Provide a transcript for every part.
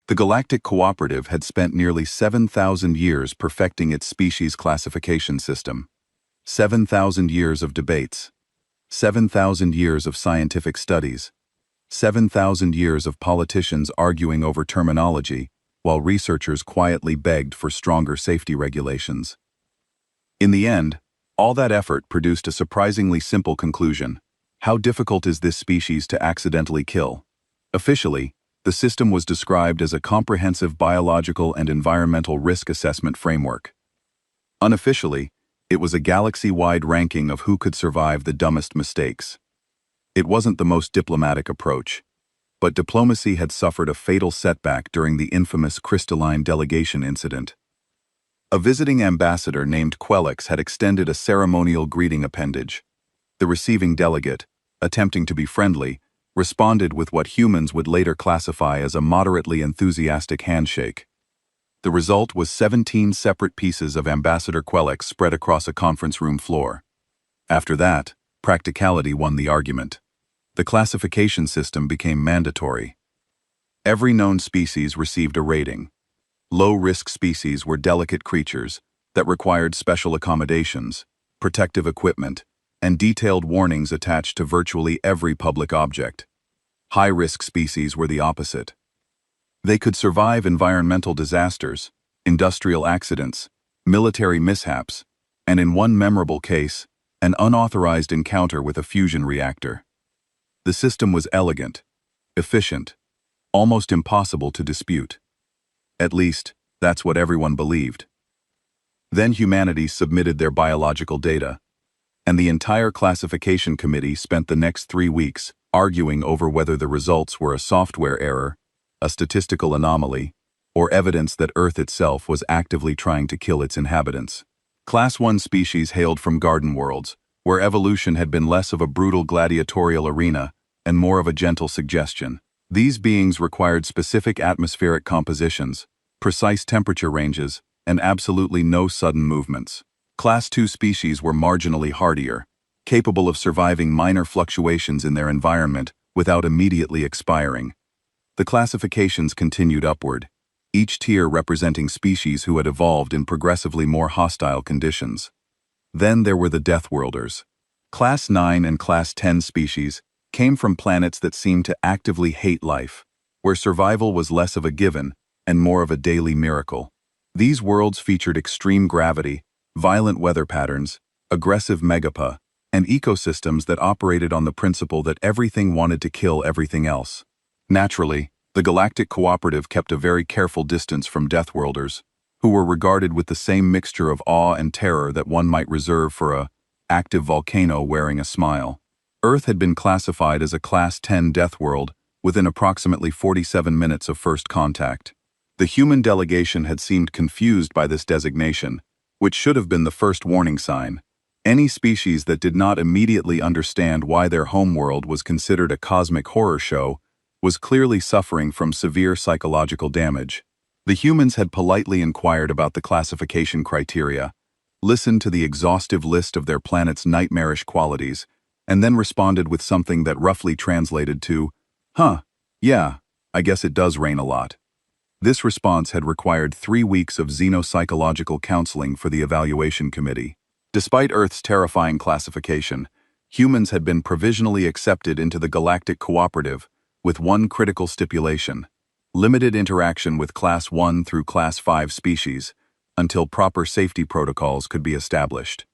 The Galactic Cooperative had spent nearly 7,000 years perfecting its species classification system. 7,000 years of debates. 7,000 years of scientific studies. 7,000 years of politicians arguing over terminology, while researchers quietly begged for stronger safety regulations. In the end, all that effort produced a surprisingly simple conclusion. How difficult is this species to accidentally kill? Officially, the system was described as a comprehensive biological and environmental risk assessment framework. Unofficially, it was a galaxy-wide ranking of who could survive the dumbest mistakes. It wasn't the most diplomatic approach, but diplomacy had suffered a fatal setback during the infamous crystalline delegation incident. A visiting ambassador named Quelix had extended a ceremonial greeting appendage. The receiving delegate, attempting to be friendly, responded with what humans would later classify as a moderately enthusiastic handshake. The result was 17 separate pieces of Ambassador Quelix spread across a conference room floor. After that, practicality won the argument. The classification system became mandatory. Every known species received a rating. Low-risk species were delicate creatures that required special accommodations, protective equipment, and detailed warnings attached to virtually every public object. High-risk species were the opposite. They could survive environmental disasters, industrial accidents, military mishaps, and in one memorable case, an unauthorized encounter with a fusion reactor. The system was elegant, efficient, almost impossible to dispute. At least, that's what everyone believed. Then humanity submitted their biological data, and the entire classification committee spent the next 3 weeks arguing over whether the results were a software error, a statistical anomaly, or evidence that Earth itself was actively trying to kill its inhabitants. Class 1 species hailed from garden worlds, where evolution had been less of a brutal gladiatorial arena and more of a gentle suggestion. These beings required specific atmospheric compositions, precise temperature ranges, and absolutely no sudden movements. Class 2 species were marginally hardier, capable of surviving minor fluctuations in their environment without immediately expiring. The classifications continued upward, each tier representing species who had evolved in progressively more hostile conditions. Then there were the Deathworlders. Class 9 and Class 10 species came from planets that seemed to actively hate life, where survival was less of a given and more of a daily miracle. These worlds featured extreme gravity, violent weather patterns, aggressive megapa, and ecosystems that operated on the principle that everything wanted to kill everything else. Naturally, the Galactic Cooperative kept a very careful distance from Deathworlders, who were regarded with the same mixture of awe and terror that one might reserve for an active volcano wearing a smile. Earth had been classified as a Class 10 Deathworld within approximately 47 minutes of first contact. The human delegation had seemed confused by this designation, which should have been the first warning sign. Any species that did not immediately understand why their homeworld was considered a cosmic horror show was clearly suffering from severe psychological damage. The humans had politely inquired about the classification criteria, listened to the exhaustive list of their planet's nightmarish qualities, and then responded with something that roughly translated to, "Huh, yeah, I guess it does rain a lot." This response had required 3 weeks of xenopsychological counseling for the evaluation committee. Despite Earth's terrifying classification, humans had been provisionally accepted into the Galactic Cooperative with one critical stipulation: limited interaction with Class 1 through Class 5 species until proper safety protocols could be established.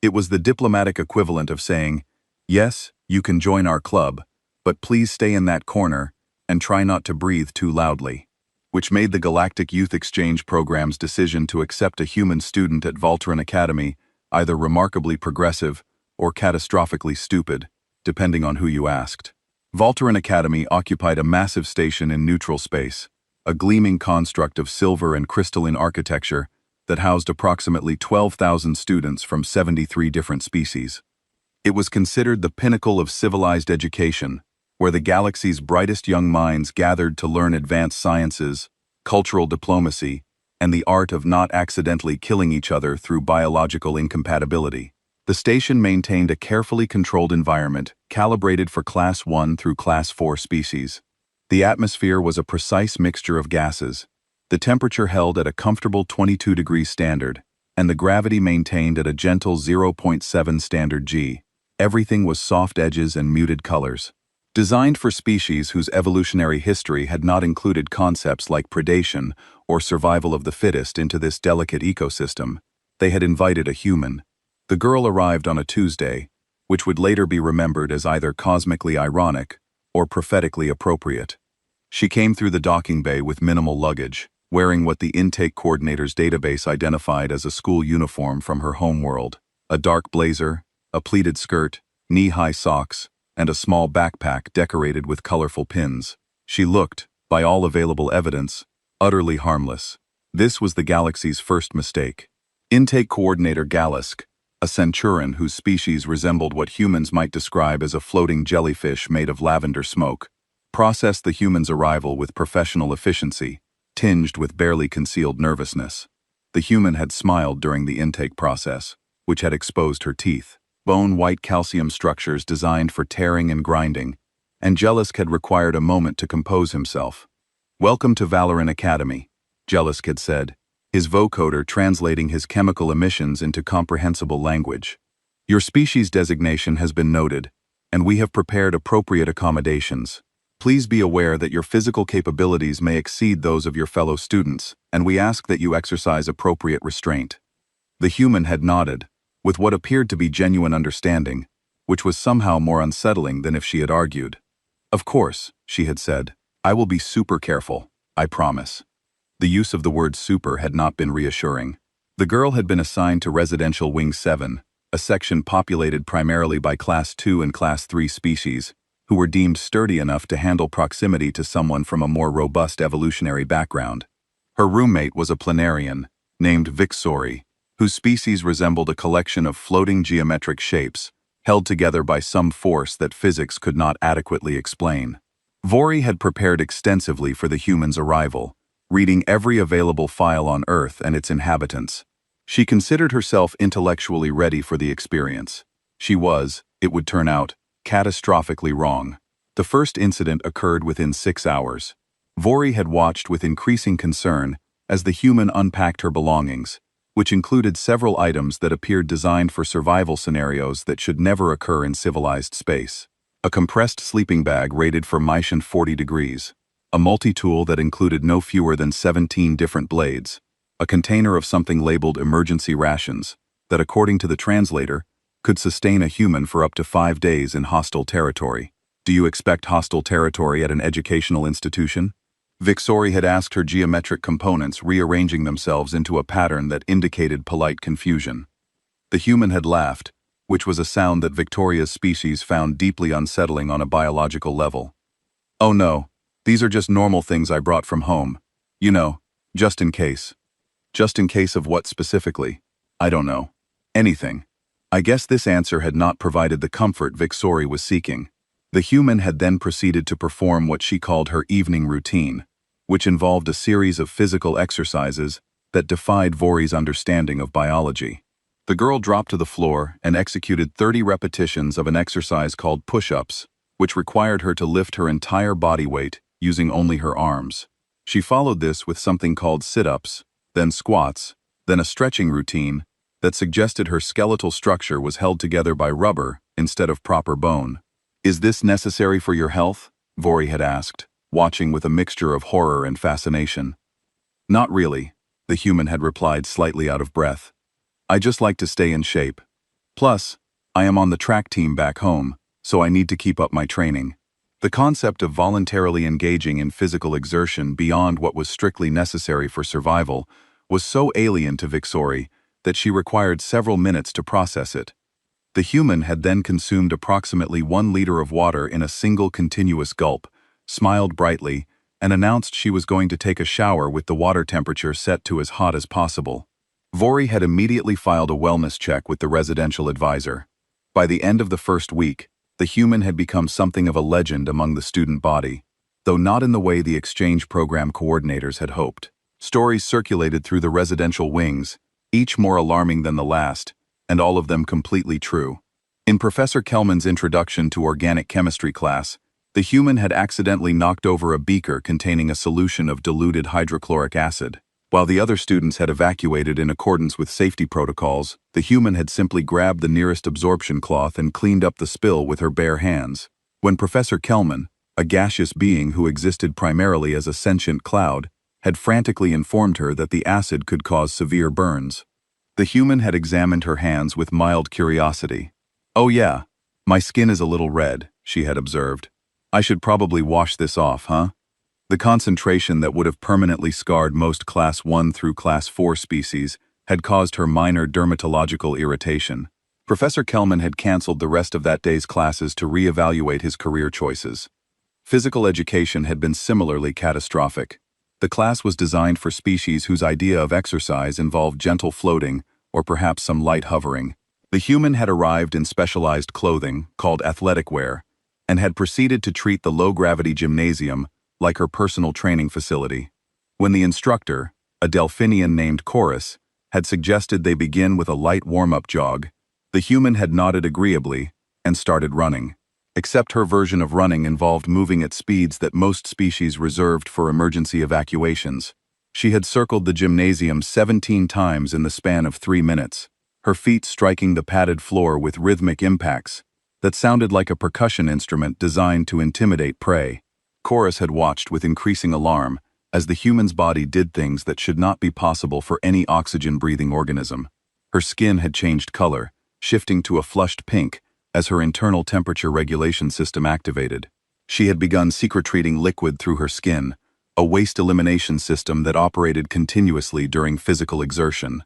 It was the diplomatic equivalent of saying, "Yes, you can join our club, but please stay in that corner and try not to breathe too loudly," which made the Galactic Youth Exchange Program's decision to accept a human student at Voltron Academy either remarkably progressive or catastrophically stupid, depending on who you asked. Voltron Academy occupied a massive station in neutral space, a gleaming construct of silver and crystalline architecture that housed approximately 12,000 students from 73 different species. It was considered the pinnacle of civilized education, where the galaxy's brightest young minds gathered to learn advanced sciences, cultural diplomacy, and the art of not accidentally killing each other through biological incompatibility. The station maintained a carefully controlled environment calibrated for Class 1 through Class 4 species. The atmosphere was a precise mixture of gases. The temperature held at a comfortable 22 degrees standard, and the gravity maintained at a gentle 0.7 standard G. Everything was soft edges and muted colors. Designed for species whose evolutionary history had not included concepts like predation or survival of the fittest into this delicate ecosystem, they had invited a human. The girl arrived on a Tuesday, which would later be remembered as either cosmically ironic or prophetically appropriate. She came through the docking bay with minimal luggage, wearing what the intake coordinator's database identified as a school uniform from her homeworld: a dark blazer, a pleated skirt, knee-high socks, and a small backpack decorated with colorful pins. She looked, by all available evidence, utterly harmless. This was the galaxy's first mistake. Intake coordinator Galisk, a centurion whose species resembled what humans might describe as a floating jellyfish made of lavender smoke, processed the human's arrival with professional efficiency, tinged with barely concealed nervousness. The human had smiled during the intake process, which had exposed her teeth, bone-white calcium structures designed for tearing and grinding, and Gelisk had required a moment to compose himself. "Welcome to Valoran Academy," Gelisk had said, his vocoder translating his chemical emissions into comprehensible language. "Your species designation has been noted, and we have prepared appropriate accommodations. Please be aware that your physical capabilities may exceed those of your fellow students, and we ask that you exercise appropriate restraint." The human had nodded, with what appeared to be genuine understanding, which was somehow more unsettling than if she had argued. "Of course," she had said, "I will be super careful, I promise." The use of the word super had not been reassuring. The girl had been assigned to Residential Wing 7, a section populated primarily by Class 2 and Class 3 species, who were deemed sturdy enough to handle proximity to someone from a more robust evolutionary background. Her roommate was a planarian, named Vixori, whose species resembled a collection of floating geometric shapes, held together by some force that physics could not adequately explain. Vori had prepared extensively for the human's arrival, reading every available file on Earth and its inhabitants. She considered herself intellectually ready for the experience. She was, it would turn out, catastrophically wrong. The first incident occurred within 6 hours. Vori had watched with increasing concern as the human unpacked her belongings, which included several items that appeared designed for survival scenarios that should never occur in civilized space. A compressed sleeping bag rated for Mycian 40 degrees, a multi-tool that included no fewer than 17 different blades, a container of something labeled emergency rations that, according to the translator, could sustain a human for up to 5 days in hostile territory. "Do you expect hostile territory at an educational institution?" Vixori had asked her geometric components, rearranging themselves into a pattern that indicated polite confusion. The human had laughed, which was a sound that Victoria's species found deeply unsettling on a biological level. "Oh no, these are just normal things I brought from home. You know, just in case." "Just in case of what specifically?" "I don't know. Anything." I guess this answer had not provided the comfort Vixori was seeking. The human had then proceeded to perform what she called her evening routine, which involved a series of physical exercises that defied Vori's understanding of biology. The girl dropped to the floor and executed 30 repetitions of an exercise called push-ups, which required her to lift her entire body weight using only her arms. She followed this with something called sit-ups, then squats, then a stretching routine that suggested her skeletal structure was held together by rubber instead of proper bone. "Is this necessary for your health?" Vori had asked, watching with a mixture of horror and fascination. "Not really," the human had replied, slightly out of breath. "I just like to stay in shape. Plus, I am on the track team back home, so I need to keep up my training." The concept of voluntarily engaging in physical exertion beyond what was strictly necessary for survival was so alien to Vixori that she required several minutes to process it. The human had then consumed approximately 1 liter of water in a single continuous gulp, smiled brightly, and announced she was going to take a shower with the water temperature set to as hot as possible. Vori had immediately filed a wellness check with the residential advisor. By the end of the first week, the human had become something of a legend among the student body, though not in the way the exchange program coordinators had hoped. Stories circulated through the residential wings, each more alarming than the last, and all of them completely true. In Professor Kelman's introduction to organic chemistry class, The human had accidentally knocked over a beaker containing a solution of diluted hydrochloric acid. While the other students had evacuated in accordance with safety protocols, the human had simply grabbed the nearest absorption cloth and cleaned up the spill with her bare hands. When Professor Kelman, a gaseous being who existed primarily as a sentient cloud, had frantically informed her that the acid could cause severe burns, the human had examined her hands with mild curiosity. "Oh yeah, my skin is a little red," she had observed. "I should probably wash this off, huh?" The concentration that would have permanently scarred most Class 1 through Class 4 species had caused her minor dermatological irritation. Professor Kelman had canceled the rest of that day's classes to reevaluate his career choices. Physical education had been similarly catastrophic. The class was designed for species whose idea of exercise involved gentle floating or perhaps some light hovering. The human had arrived in specialized clothing, called athletic wear, and had proceeded to treat the low-gravity gymnasium like her personal training facility. When the instructor, a Delphinian named Chorus, had suggested they begin with a light warm-up jog, the human had nodded agreeably and started running. Except her version of running involved moving at speeds that most species reserved for emergency evacuations. She had circled the gymnasium 17 times in the span of 3 minutes, her feet striking the padded floor with rhythmic impacts that sounded like a percussion instrument designed to intimidate prey. Chorus had watched with increasing alarm as the human's body did things that should not be possible for any oxygen-breathing organism. Her skin had changed color, shifting to a flushed pink as her internal temperature regulation system activated. She had begun secreting liquid through her skin, a waste elimination system that operated continuously during physical exertion.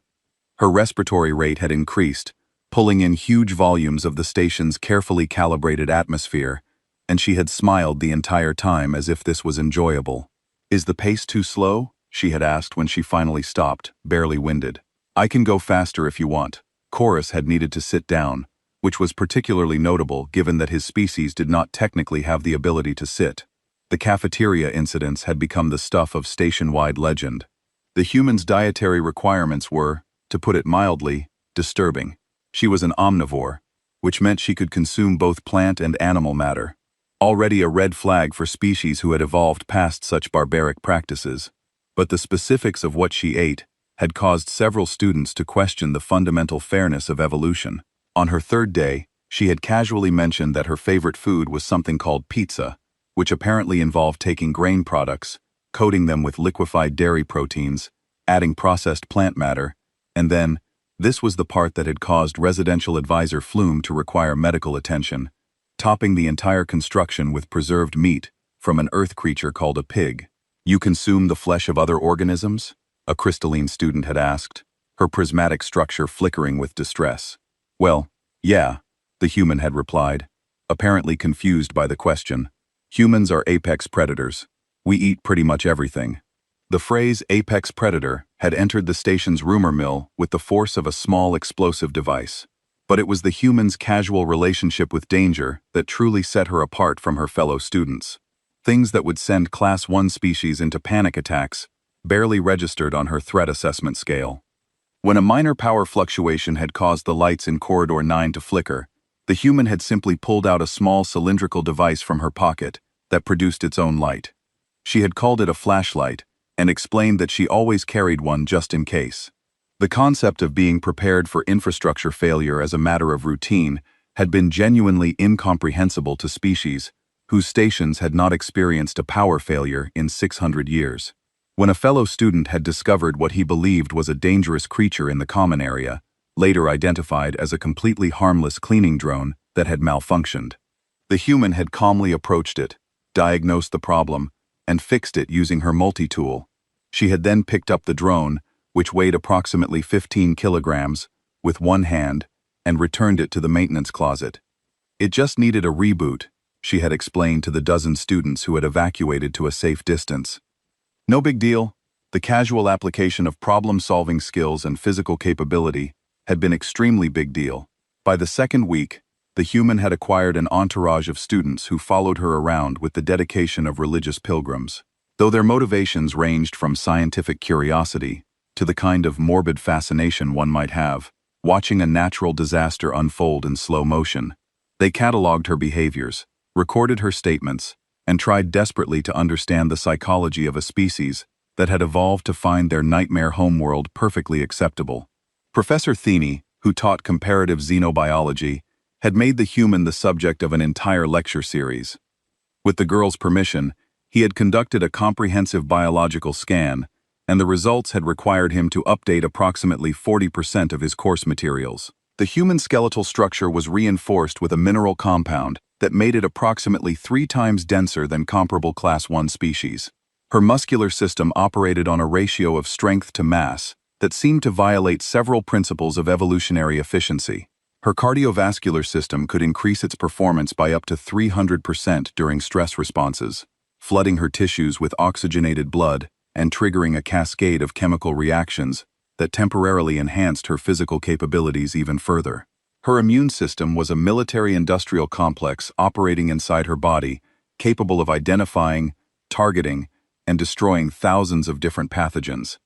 Her respiratory rate had increased, pulling in huge volumes of the station's carefully calibrated atmosphere, and she had smiled the entire time as if this was enjoyable. "Is the pace too slow?" she had asked when she finally stopped, barely winded. "I can go faster if you want." Chorus had needed to sit down, which was particularly notable given that his species did not technically have the ability to sit. The cafeteria incidents had become the stuff of station-wide legend. The human's dietary requirements were, to put it mildly, disturbing. She was an omnivore, which meant she could consume both plant and animal matter. Already a red flag for species who had evolved past such barbaric practices. But the specifics of what she ate had caused several students to question the fundamental fairness of evolution. On her third day, she had casually mentioned that her favorite food was something called pizza, which apparently involved taking grain products, coating them with liquefied dairy proteins, adding processed plant matter, and then, this was the part that had caused residential advisor Flume to require medical attention, topping the entire construction with preserved meat from an earth creature called a pig. "You consume the flesh of other organisms?" a crystalline student had asked, her prismatic structure flickering with distress. "Well, yeah," the human had replied, apparently confused by the question. "Humans are apex predators. We eat pretty much everything." The phrase apex predator had entered the station's rumor mill with the force of a small explosive device. But it was the human's casual relationship with danger that truly set her apart from her fellow students. Things that would send Class 1 species into panic attacks barely registered on her threat assessment scale. When a minor power fluctuation had caused the lights in Corridor 9 to flicker, the human had simply pulled out a small cylindrical device from her pocket that produced its own light. She had called it a flashlight and explained that she always carried one just in case. The concept of being prepared for infrastructure failure as a matter of routine had been genuinely incomprehensible to species whose stations had not experienced a power failure in 600 years. When a fellow student had discovered what he believed was a dangerous creature in the common area, later identified as a completely harmless cleaning drone that had malfunctioned, the human had calmly approached it, diagnosed the problem, and fixed it using her multi-tool. She had then picked up the drone, which weighed approximately 15 kilograms, with one hand, and returned it to the maintenance closet. It just needed a reboot, she had explained to the dozen students who had evacuated to a safe distance. No big deal. The casual application of problem-solving skills and physical capability had been extremely big deal. By the second week, the human had acquired an entourage of students who followed her around with the dedication of religious pilgrims. Though their motivations ranged from scientific curiosity to the kind of morbid fascination one might have watching a natural disaster unfold in slow motion, they catalogued her behaviors, recorded her statements, and tried desperately to understand the psychology of a species that had evolved to find their nightmare homeworld perfectly acceptable. Professor Thiene, who taught comparative xenobiology, had made the human the subject of an entire lecture series. With the girl's permission, he had conducted a comprehensive biological scan, and the results had required him to update approximately 40% of his course materials. The human skeletal structure was reinforced with a mineral compound that made it approximately 3 times denser than comparable Class I species. Her muscular system operated on a ratio of strength to mass that seemed to violate several principles of evolutionary efficiency. Her cardiovascular system could increase its performance by up to 300% during stress responses, flooding her tissues with oxygenated blood and triggering a cascade of chemical reactions that temporarily enhanced her physical capabilities even further. Her immune system was a military-industrial complex operating inside her body, capable of identifying, targeting, and destroying thousands of different pathogens.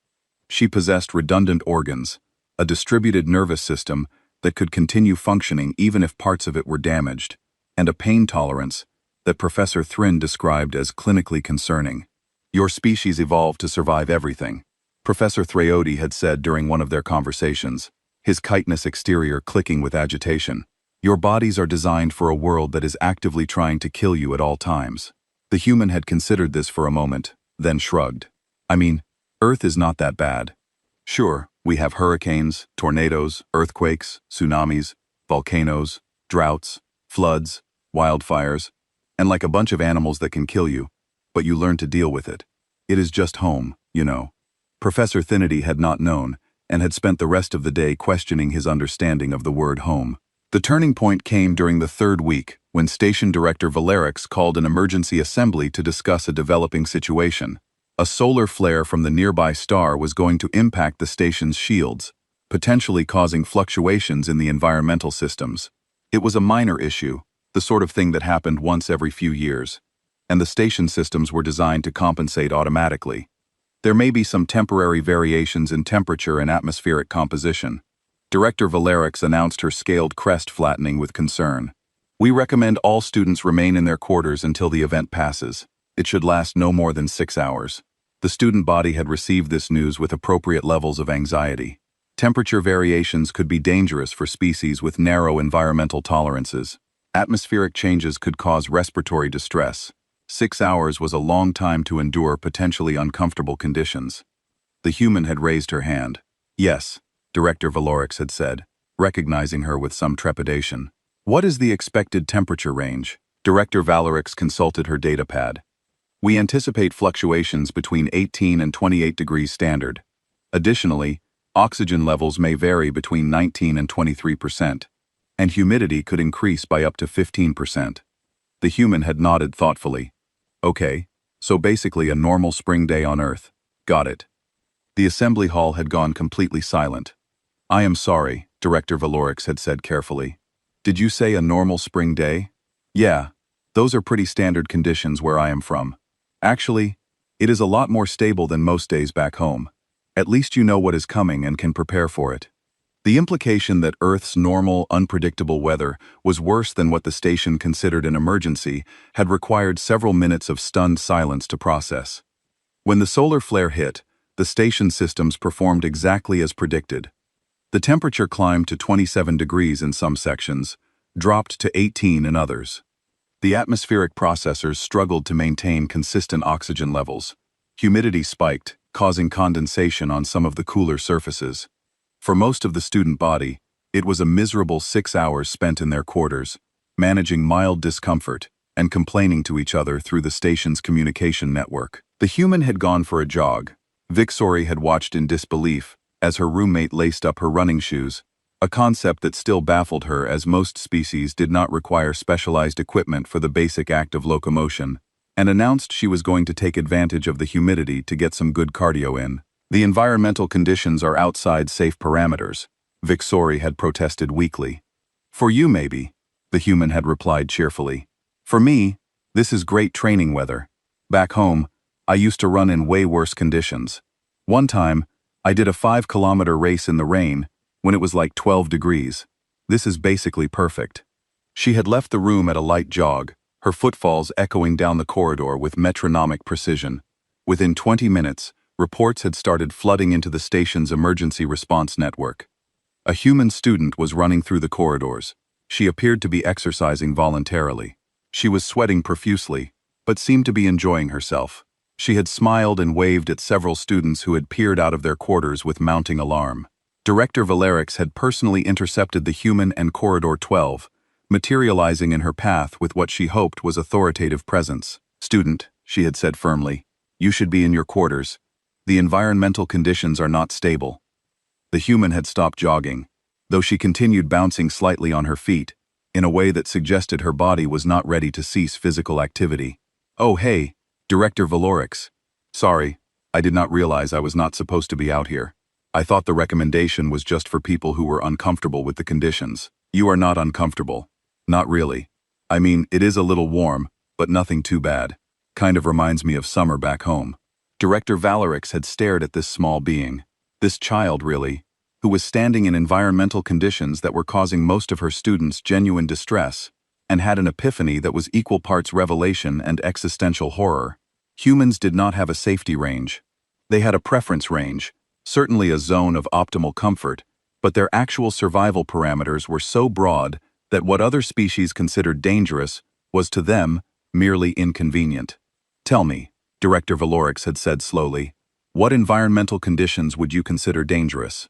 She possessed redundant organs, a distributed nervous system that could continue functioning even if parts of it were damaged, and a pain tolerance that Professor Thiene described as clinically concerning. "Your species evolved to survive everything," Professor Thiene had said during one of their conversations, his chitinous exterior clicking with agitation. "Your bodies are designed for a world that is actively trying to kill you at all times." The human had considered this for a moment, then shrugged. "I mean, Earth is not that bad. Sure, we have hurricanes, tornadoes, earthquakes, tsunamis, volcanoes, droughts, floods, wildfires, and like a bunch of animals that can kill you, but you learn to deal with it. It is just home, you know." Professor Thiene had not known, and had spent the rest of the day questioning his understanding of the word home. The turning point came during the 3rd week, when Station Director Valerix called an emergency assembly to discuss a developing situation. A solar flare from the nearby star was going to impact the station's shields, potentially causing fluctuations in the environmental systems. It was a minor issue, the sort of thing that happened once every few years, and the station systems were designed to compensate automatically. There may be some temporary variations in temperature and atmospheric composition. Director Valerix announced her scaled crest flattening with concern. "We recommend all students remain in their quarters until the event passes. It should last no more than 6 hours." The student body had received this news with appropriate levels of anxiety. Temperature variations could be dangerous for species with narrow environmental tolerances. Atmospheric changes could cause respiratory distress. 6 hours was a long time to endure potentially uncomfortable conditions. The human had raised her hand. "Yes," Director Valerix had said, recognizing her with some trepidation. "What is the expected temperature range?" Director Valerix consulted her datapad. "We anticipate fluctuations between 18 and 28 degrees standard. Additionally, oxygen levels may vary between 19 and 23%, and humidity could increase by up to 15%. The human had nodded thoughtfully. "Okay, so basically a normal spring day on Earth. Got it." The assembly hall had gone completely silent. "I am sorry," Director Valerix had said carefully. "Did you say a normal spring day?" "Yeah, those are pretty standard conditions where I am from. Actually, it is a lot more stable than most days back home. At least you know what is coming and can prepare for it." The implication that Earth's normal, unpredictable weather was worse than what the station considered an emergency had required several minutes of stunned silence to process. When the solar flare hit, the station systems performed exactly as predicted. The temperature climbed to 27 degrees in some sections, dropped to 18 in others. The atmospheric processors struggled to maintain consistent oxygen levels. Humidity spiked, causing condensation on some of the cooler surfaces. For most of the student body, it was a miserable 6 hours spent in their quarters, managing mild discomfort and complaining to each other through the station's communication network. The human had gone for a jog. Vixori had watched in disbelief as her roommate laced up her running shoes, a concept that still baffled her as most species did not require specialized equipment for the basic act of locomotion, and announced she was going to take advantage of the humidity to get some good cardio in. "The environmental conditions are outside safe parameters," Vixori had protested weakly. "For you, maybe," the human had replied cheerfully. "For me, this is great training weather. Back home, I used to run in way worse conditions. One time, I did a 5-kilometer race in the rain when it was like 12 degrees. This is basically perfect." She had left the room at a light jog, her footfalls echoing down the corridor with metronomic precision. Within 20 minutes, reports had started flooding into the station's emergency response network. A human student was running through the corridors. She appeared to be exercising voluntarily. She was sweating profusely, but seemed to be enjoying herself. She had smiled and waved at several students who had peered out of their quarters with mounting alarm. Director Valerix had personally intercepted the human and Corridor 12, materializing in her path with what she hoped was authoritative presence. "Student," she had said firmly, "you should be in your quarters. The environmental conditions are not stable." The human had stopped jogging, though she continued bouncing slightly on her feet, in a way that suggested her body was not ready to cease physical activity. "Oh hey, Director Valerix. Sorry, I did not realize I was not supposed to be out here. I thought the recommendation was just for people who were uncomfortable with the conditions." "You are not uncomfortable." "Not really. I mean, it is a little warm, but nothing too bad. Kind of reminds me of summer back home." Director Valerix had stared at this small being, this child really, who was standing in environmental conditions that were causing most of her students genuine distress, and had an epiphany that was equal parts revelation and existential horror. Humans did not have a safety range. They had a preference range, certainly a zone of optimal comfort, but their actual survival parameters were so broad that what other species considered dangerous was to them merely inconvenient. "Tell me," Director Valerix had said slowly, "what environmental conditions would you consider dangerous?"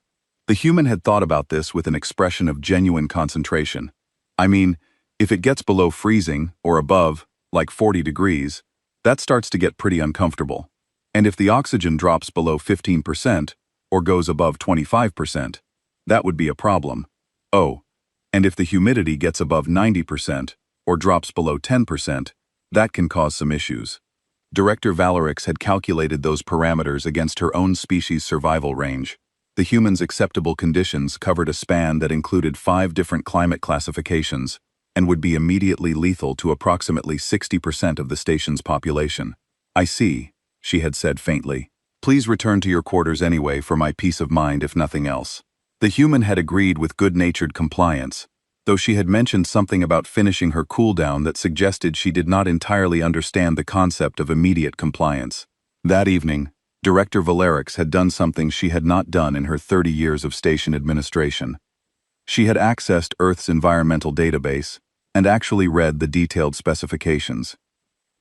The human had thought about this with an expression of genuine concentration. "I mean, if it gets below freezing, or above, like 40 degrees, that starts to get pretty uncomfortable. And if the oxygen drops below 15%, or goes above 25%, that would be a problem. Oh, and if the humidity gets above 90%, or drops below 10%, that can cause some issues." Director Valerix had calculated those parameters against her own species' survival range. The human's acceptable conditions covered a span that included 5 different climate classifications, and would be immediately lethal to approximately 60% of the station's population. "I see," she had said faintly. "Please return to your quarters anyway for my peace of mind if nothing else." The human had agreed with good-natured compliance, though she had mentioned something about finishing her cooldown that suggested she did not entirely understand the concept of immediate compliance. That evening, Director Valerix had done something she had not done in her 30 years of station administration. She had accessed Earth's environmental database and actually read the detailed specifications.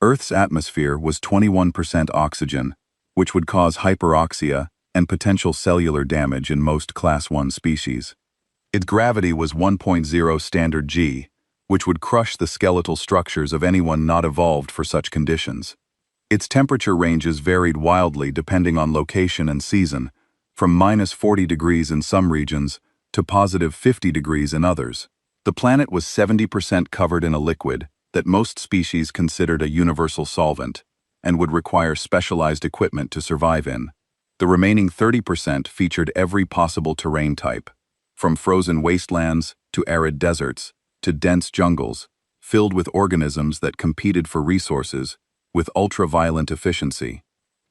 Earth's atmosphere was 21% oxygen, which would cause hyperoxia and potential cellular damage in most Class 1 species. Its gravity was 1.0 standard G, which would crush the skeletal structures of anyone not evolved for such conditions. Its temperature ranges varied wildly depending on location and season, from -40 degrees in some regions to +50 degrees in others. The planet was 70% covered in a liquid that most species considered a universal solvent, and would require specialized equipment to survive in. The remaining 30% featured every possible terrain type, from frozen wastelands to arid deserts to dense jungles, filled with organisms that competed for resources with ultra-violent efficiency.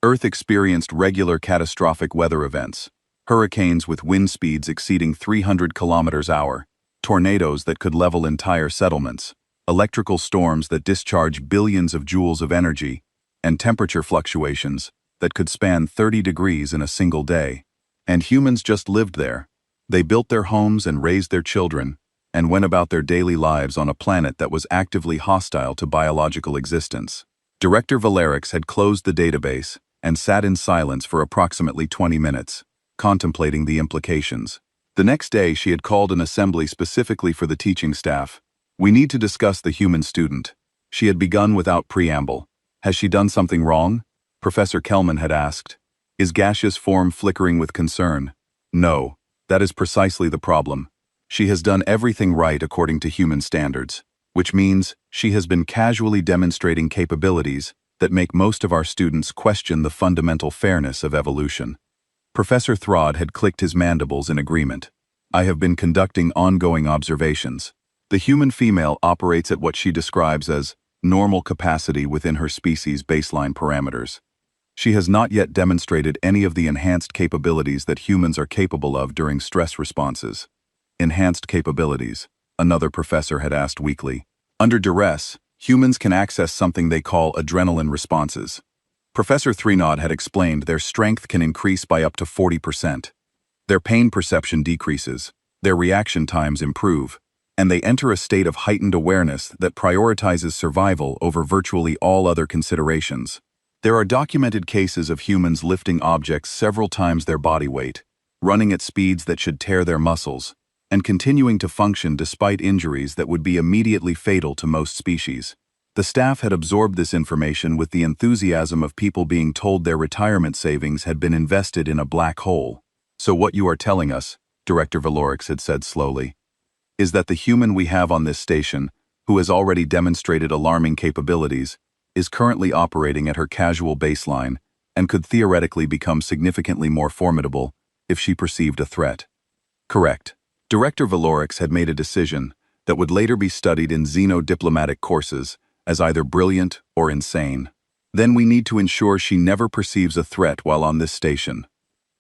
Earth experienced regular catastrophic weather events, hurricanes with wind speeds exceeding 300 km/h, tornadoes that could level entire settlements, electrical storms that discharge billions of joules of energy, and temperature fluctuations that could span 30 degrees in a single day. And humans just lived there. They built their homes and raised their children, and went about their daily lives on a planet that was actively hostile to biological existence. Director Valerix had closed the database and sat in silence for approximately 20 minutes, contemplating the implications. The next day, she had called an assembly specifically for the teaching staff. "We need to discuss the human student." She had begun without preamble. "Has she done something wrong?" Professor Kelman had asked. His gaseous form flickering with concern. "No. That is precisely the problem. She has done everything right according to human standards, which means she has been casually demonstrating capabilities that make most of our students question the fundamental fairness of evolution." Professor Throd had clicked his mandibles in agreement. "I have been conducting ongoing observations. The human female operates at what she describes as normal capacity within her species' baseline parameters. She has not yet demonstrated any of the enhanced capabilities that humans are capable of during stress responses." "Enhanced capabilities?" another professor had asked weakly. "Under duress, Humans can access something they call adrenaline responses. Professor Threnaud had explained their strength can increase by up to 40%. Their pain perception decreases, their reaction times improve, and they enter a state of heightened awareness that prioritizes survival over virtually all other considerations. There are documented cases of humans lifting objects several times their body weight, running at speeds that should tear their muscles, and continuing to function despite injuries that would be immediately fatal to most species. The staff had absorbed this information with the enthusiasm of people being told their retirement savings had been invested in a black hole. "So what you are telling us," Director Valorix had said slowly, "is that the human we have on this station, who has already demonstrated alarming capabilities, is currently operating at her casual baseline and could theoretically become significantly more formidable if she perceived a threat." Correct. Director Valorix had made a decision that would later be studied in xeno-diplomatic courses as either brilliant or insane. Then we need to ensure she never perceives a threat while on this station.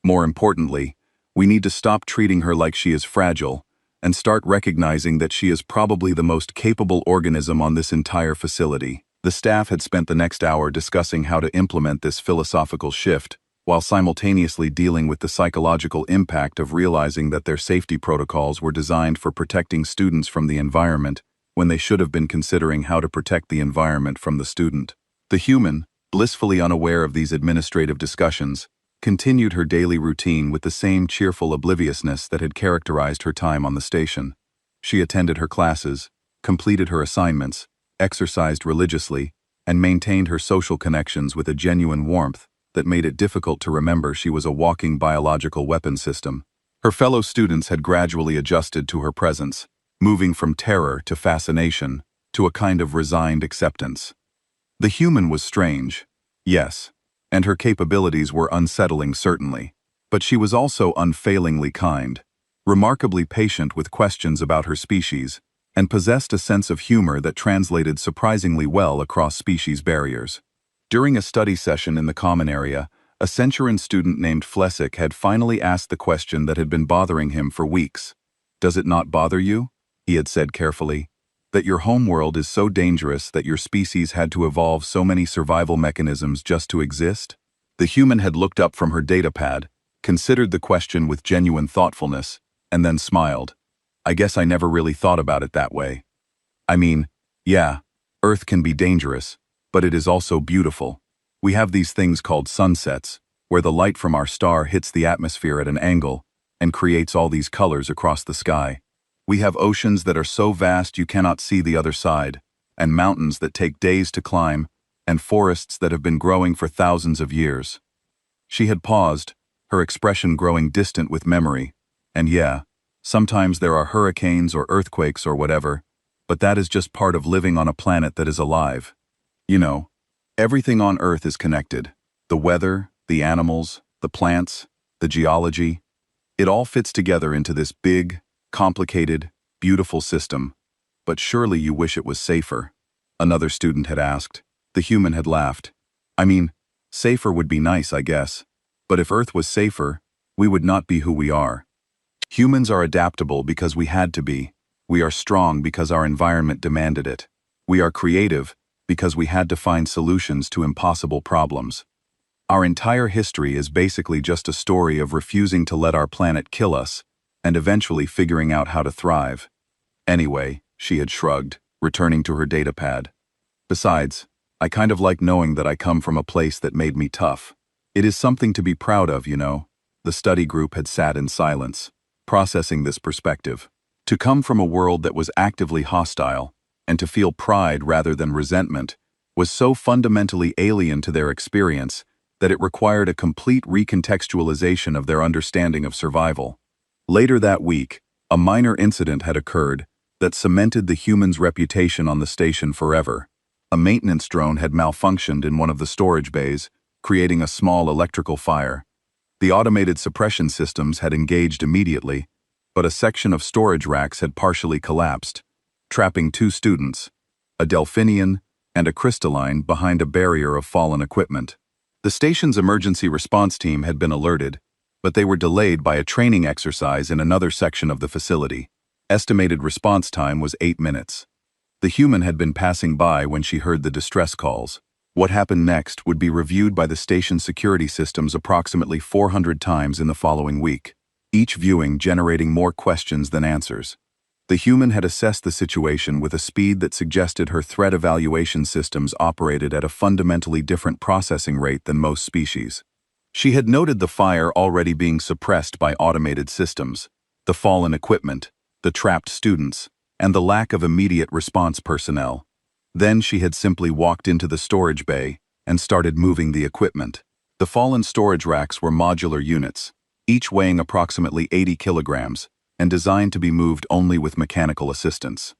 More importantly, we need to stop treating her like she is fragile and start recognizing that she is probably the most capable organism on this entire facility. The staff had spent the next hour discussing how to implement this philosophical shift, while simultaneously dealing with the psychological impact of realizing that their safety protocols were designed for protecting students from the environment, when they should have been considering how to protect the environment from the student. The human, blissfully unaware of these administrative discussions, continued her daily routine with the same cheerful obliviousness that had characterized her time on the station. She attended her classes, completed her assignments, exercised religiously, and maintained her social connections with a genuine warmth that made it difficult to remember she was a walking biological weapon system. Her fellow students had gradually adjusted to her presence, moving from terror to fascination to a kind of resigned acceptance. The human was strange, yes, and her capabilities were unsettling certainly, but she was also unfailingly kind, remarkably patient with questions about her species, and possessed a sense of humor that translated surprisingly well across species barriers. During a study session in the common area, a Centurion student named Flessick had finally asked the question that had been bothering him for weeks. "Does it not bother you," he had said carefully, "that your homeworld is so dangerous that your species had to evolve so many survival mechanisms just to exist?" The human had looked up from her datapad, considered the question with genuine thoughtfulness, and then smiled. "I guess I never really thought about it that way. I mean, yeah, Earth can be dangerous, but it is also beautiful. We have these things called sunsets, where the light from our star hits the atmosphere at an angle and creates all these colors across the sky. We have oceans that are so vast you cannot see the other side, and mountains that take days to climb, and forests that have been growing for thousands of years." She had paused, her expression growing distant with memory, and yeah, sometimes there are hurricanes or earthquakes or whatever, but that is just part of living on a planet that is alive. You know, everything on Earth is connected. The weather, the animals, the plants, the geology. It all fits together into this big, complicated, beautiful system. But surely you wish it was safer, another student had asked. The human had laughed. "I mean, safer would be nice, I guess. But if Earth was safer, we would not be who we are. Humans are adaptable because we had to be. We are strong because our environment demanded it. We are creative because we had to find solutions to impossible problems. Our entire history is basically just a story of refusing to let our planet kill us, and eventually figuring out how to thrive. Anyway," she had shrugged, returning to her datapad. "Besides, I kind of like knowing that I come from a place that made me tough. It is something to be proud of, you know." The study group had sat in silence, processing this perspective. To come from a world that was actively hostile, and to feel pride rather than resentment, was so fundamentally alien to their experience that it required a complete recontextualization of their understanding of survival. Later that week, a minor incident had occurred that cemented the human's reputation on the station forever. A maintenance drone had malfunctioned in one of the storage bays, creating a small electrical fire. The automated suppression systems had engaged immediately, but a section of storage racks had partially collapsed, trapping 2 students, a Delphinian and a crystalline, behind a barrier of fallen equipment. The station's emergency response team had been alerted, but they were delayed by a training exercise in another section of the facility. Estimated response time was 8 minutes. The human had been passing by when she heard the distress calls. What happened next would be reviewed by the station's security systems approximately 400 times in the following week, each viewing generating more questions than answers. The human had assessed the situation with a speed that suggested her threat evaluation systems operated at a fundamentally different processing rate than most species. She had noted the fire already being suppressed by automated systems, the fallen equipment, the trapped students, and the lack of immediate response personnel. Then she had simply walked into the storage bay and started moving the equipment. The fallen storage racks were modular units, each weighing approximately 80 kilograms, and designed to be moved only with mechanical assistance.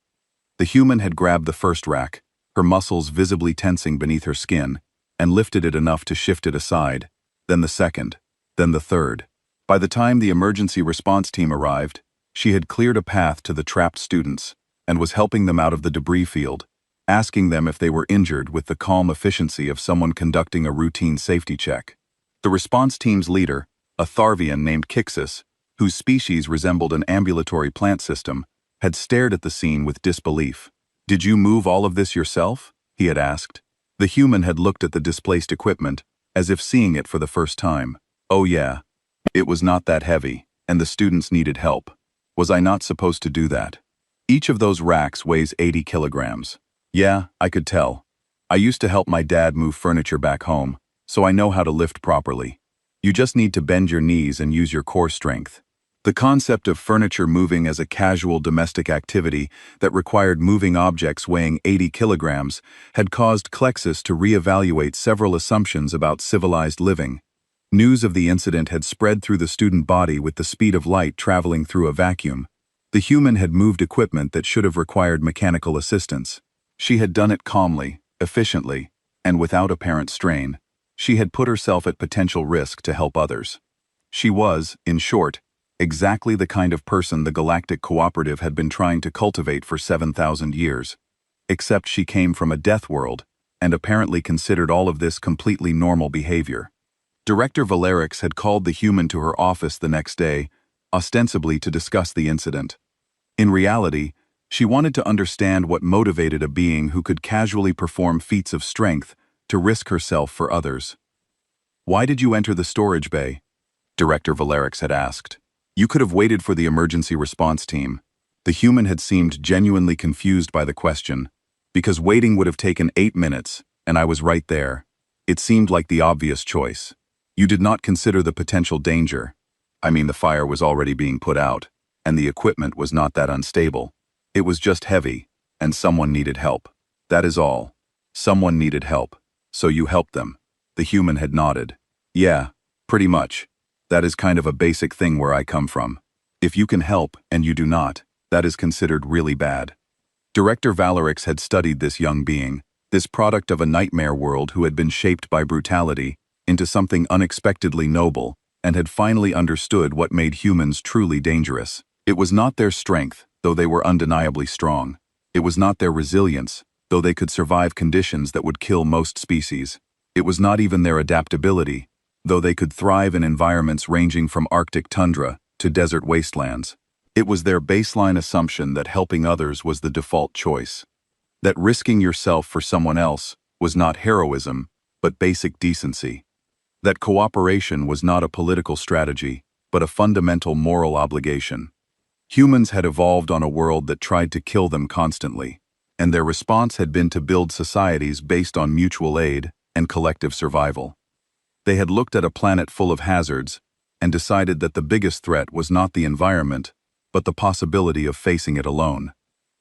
The human had grabbed the first rack, her muscles visibly tensing beneath her skin, and lifted it enough to shift it aside, then the second, then the third. By the time the emergency response team arrived, she had cleared a path to the trapped students and was helping them out of the debris field, asking them if they were injured with the calm efficiency of someone conducting a routine safety check. The response team's leader, a Tharvian named Kixis, whose species resembled an ambulatory plant system, had stared at the scene with disbelief. "Did you move all of this yourself?" he had asked. The human had looked at the displaced equipment, as if seeing it for the first time. "Oh yeah. It was not that heavy, and the students needed help. Was I not supposed to do that? Each of those racks weighs 80 kilograms. Yeah, I could tell. I used to help my dad move furniture back home, so I know how to lift properly. You just need to bend your knees and use your core strength." The concept of furniture moving as a casual domestic activity that required moving objects weighing 80 kilograms had caused Klexis to reevaluate several assumptions about civilized living. News of the incident had spread through the student body with the speed of light traveling through a vacuum. The human had moved equipment that should have required mechanical assistance. She had done it calmly, efficiently, and without apparent strain. She had put herself at potential risk to help others. She was, in short, exactly the kind of person the Galactic Cooperative had been trying to cultivate for 7,000 years. Except she came from a Deathworld, and apparently considered all of this completely normal behavior. Director Valerix had called the human to her office the next day, ostensibly to discuss the incident. In reality, she wanted to understand what motivated a being who could casually perform feats of strength to risk herself for others. "Why did you enter the storage bay?" Director Valerix had asked. "You could have waited for the emergency response team." The human had seemed genuinely confused by the question. "Because waiting would have taken 8 minutes, and I was right there. It seemed like the obvious choice. You did not consider the potential danger. I mean, the fire was already being put out, and the equipment was not that unstable. It was just heavy, and someone needed help. That is all. Someone needed help. So you helped them." The human had nodded. "Yeah, pretty much. That is kind of a basic thing where I come from. If you can help and you do not, that is considered really bad." Director Valerix had studied this young being, this product of a nightmare world who had been shaped by brutality, into something unexpectedly noble, and had finally understood what made humans truly dangerous. It was not their strength, though they were undeniably strong. It was not their resilience, though they could survive conditions that would kill most species. It was not even their adaptability, though they could thrive in environments ranging from Arctic tundra to desert wastelands. It was their baseline assumption that helping others was the default choice. That risking yourself for someone else was not heroism, but basic decency. That cooperation was not a political strategy, but a fundamental moral obligation. Humans had evolved on a world that tried to kill them constantly, and their response had been to build societies based on mutual aid and collective survival. They had looked at a planet full of hazards and decided that the biggest threat was not the environment, but the possibility of facing it alone.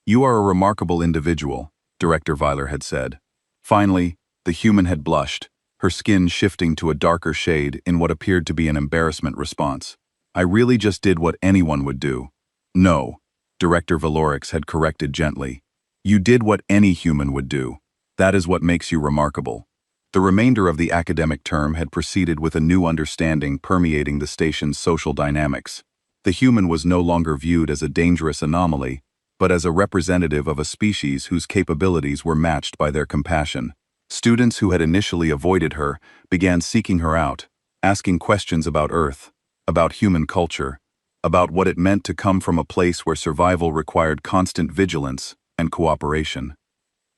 "You are a remarkable individual," Director Weiler had said. Finally, the human had blushed, her skin shifting to a darker shade in what appeared to be an embarrassment response. "I really just did what anyone would do." "No," Director Valerix had corrected gently. "You did what any human would do. That is what makes you remarkable." The remainder of the academic term had proceeded with a new understanding permeating the station's social dynamics. The human was no longer viewed as a dangerous anomaly, but as a representative of a species whose capabilities were matched by their compassion. Students who had initially avoided her began seeking her out, asking questions about Earth, about human culture, about what it meant to come from a place where survival required constant vigilance, and cooperation.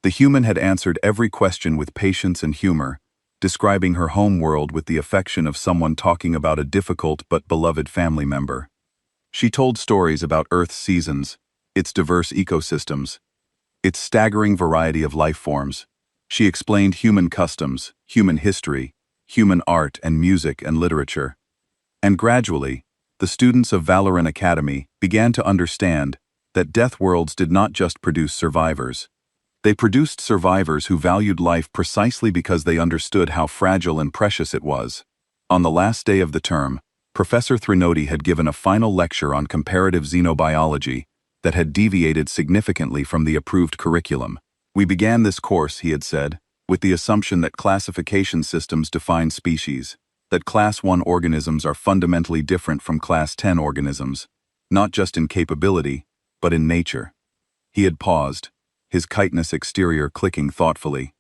The human had answered every question with patience and humor, describing her home world with the affection of someone talking about a difficult but beloved family member. She told stories about Earth's seasons, its diverse ecosystems, its staggering variety of life forms. She explained human customs, human history, human art and music and literature. And gradually, the students of Valorant Academy began to understand that Deathworlds did not just produce survivors. They produced survivors who valued life precisely because they understood how fragile and precious it was. On the last day of the term, Professor Thrinoti had given a final lecture on comparative xenobiology that had deviated significantly from the approved curriculum. We began this course, he had said, with the assumption that classification systems define species, that Class 1 organisms are fundamentally different from Class 10 organisms, not just in capability, but in nature. He had paused, his chitinous exterior clicking thoughtfully.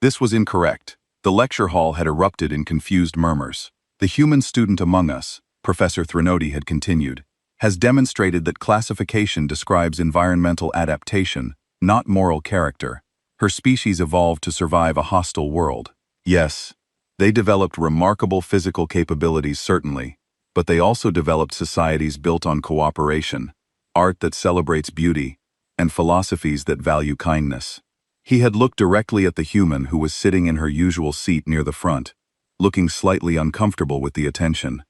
This was incorrect. The lecture hall had erupted in confused murmurs. The human student among us, Professor Thrinoti had continued, has demonstrated that classification describes environmental adaptation, not moral character. Her species evolved to survive a hostile world. Yes, they developed remarkable physical capabilities certainly, but they also developed societies built on cooperation, art that celebrates beauty, and philosophies that value kindness. He had looked directly at the human who was sitting in her usual seat near the front, looking slightly uncomfortable with the attention.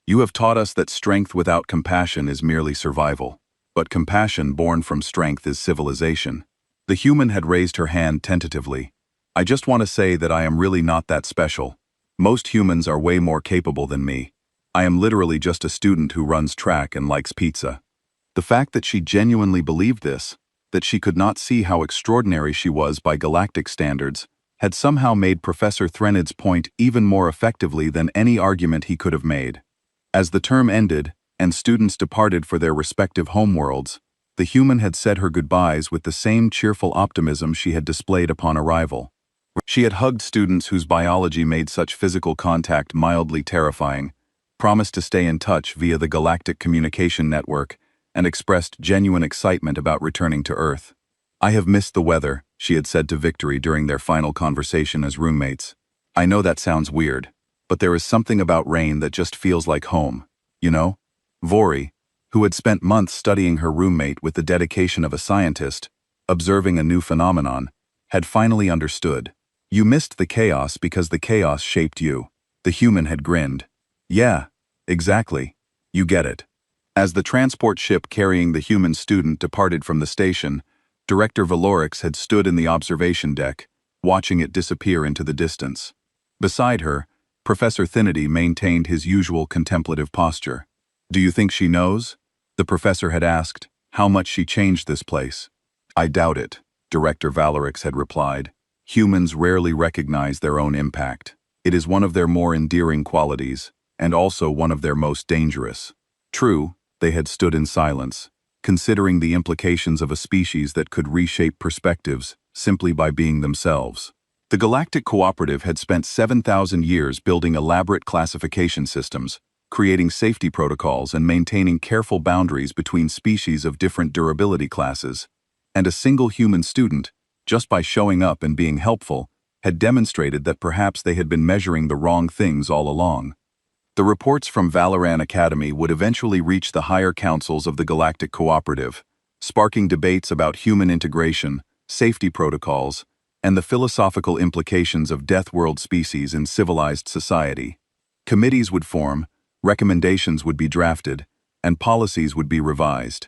You have taught us that strength without compassion is merely survival, but compassion born from strength is civilization. The human had raised her hand tentatively. I just want to say that I am really not that special. Most humans are way more capable than me. I am literally just a student who runs track and likes pizza. The fact that she genuinely believed this, that she could not see how extraordinary she was by galactic standards, had somehow made Professor Threnod's point even more effectively than any argument he could have made. As the term ended, and students departed for their respective homeworlds, the human had said her goodbyes with the same cheerful optimism she had displayed upon arrival. She had hugged students whose biology made such physical contact mildly terrifying, promised to stay in touch via the Galactic Communication Network, and expressed genuine excitement about returning to Earth. I have missed the weather, she had said to Victory during their final conversation as roommates. I know that sounds weird, but there is something about rain that just feels like home, you know? Vori, who had spent months studying her roommate with the dedication of a scientist, observing a new phenomenon, had finally understood. You missed the chaos because the chaos shaped you. The human had grinned. Yeah, exactly. You get it. As the transport ship carrying the human student departed from the station, Director Valorix had stood in the observation deck, watching it disappear into the distance. Beside her, Professor Thrinoti maintained his usual contemplative posture. Do you think she knows? The professor had asked, how much she changed this place. I doubt it, Director Valorix had replied. Humans rarely recognize their own impact. It is one of their more endearing qualities, and also one of their most dangerous. True, they had stood in silence, considering the implications of a species that could reshape perspectives simply by being themselves. The Galactic Cooperative had spent 7,000 years building elaborate classification systems, creating safety protocols and maintaining careful boundaries between species of different durability classes. And a single human student, just by showing up and being helpful, had demonstrated that perhaps they had been measuring the wrong things all along. The reports from Valorant Academy would eventually reach the higher councils of the Galactic Cooperative, sparking debates about human integration, safety protocols, and the philosophical implications of Deathworld species in civilized society. Committees would form, recommendations would be drafted, and policies would be revised.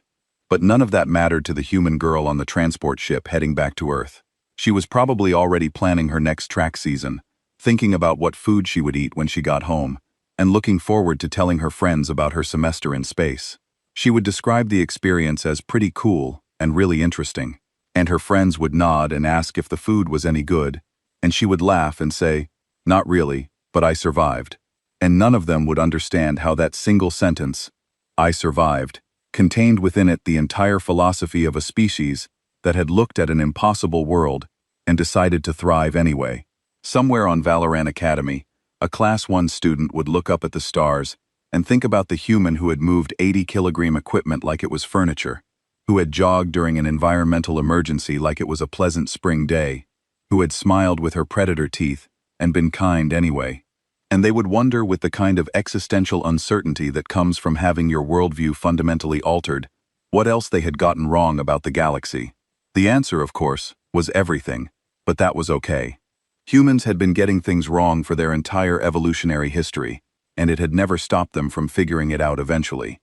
But none of that mattered to the human girl on the transport ship heading back to Earth. She was probably already planning her next track season, thinking about what food she would eat when she got home, and looking forward to telling her friends about her semester in space. She would describe the experience as pretty cool and really interesting, and her friends would nod and ask if the food was any good, and she would laugh and say, not really, but I survived. And none of them would understand how that single sentence, I survived, contained within it the entire philosophy of a species that had looked at an impossible world and decided to thrive anyway. Somewhere on Valorant Academy, a Class 1 student would look up at the stars and think about the human who had moved 80-kilogram equipment like it was furniture, who had jogged during an environmental emergency like it was a pleasant spring day, who had smiled with her predator teeth and been kind anyway. And they would wonder, with the kind of existential uncertainty that comes from having your worldview fundamentally altered, what else they had gotten wrong about the galaxy. The answer, of course, was everything, but that was okay. Humans had been getting things wrong for their entire evolutionary history, and it had never stopped them from figuring it out eventually.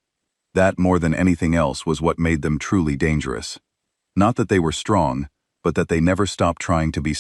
That, more than anything else, was what made them truly dangerous. Not that they were strong, but that they never stopped trying to be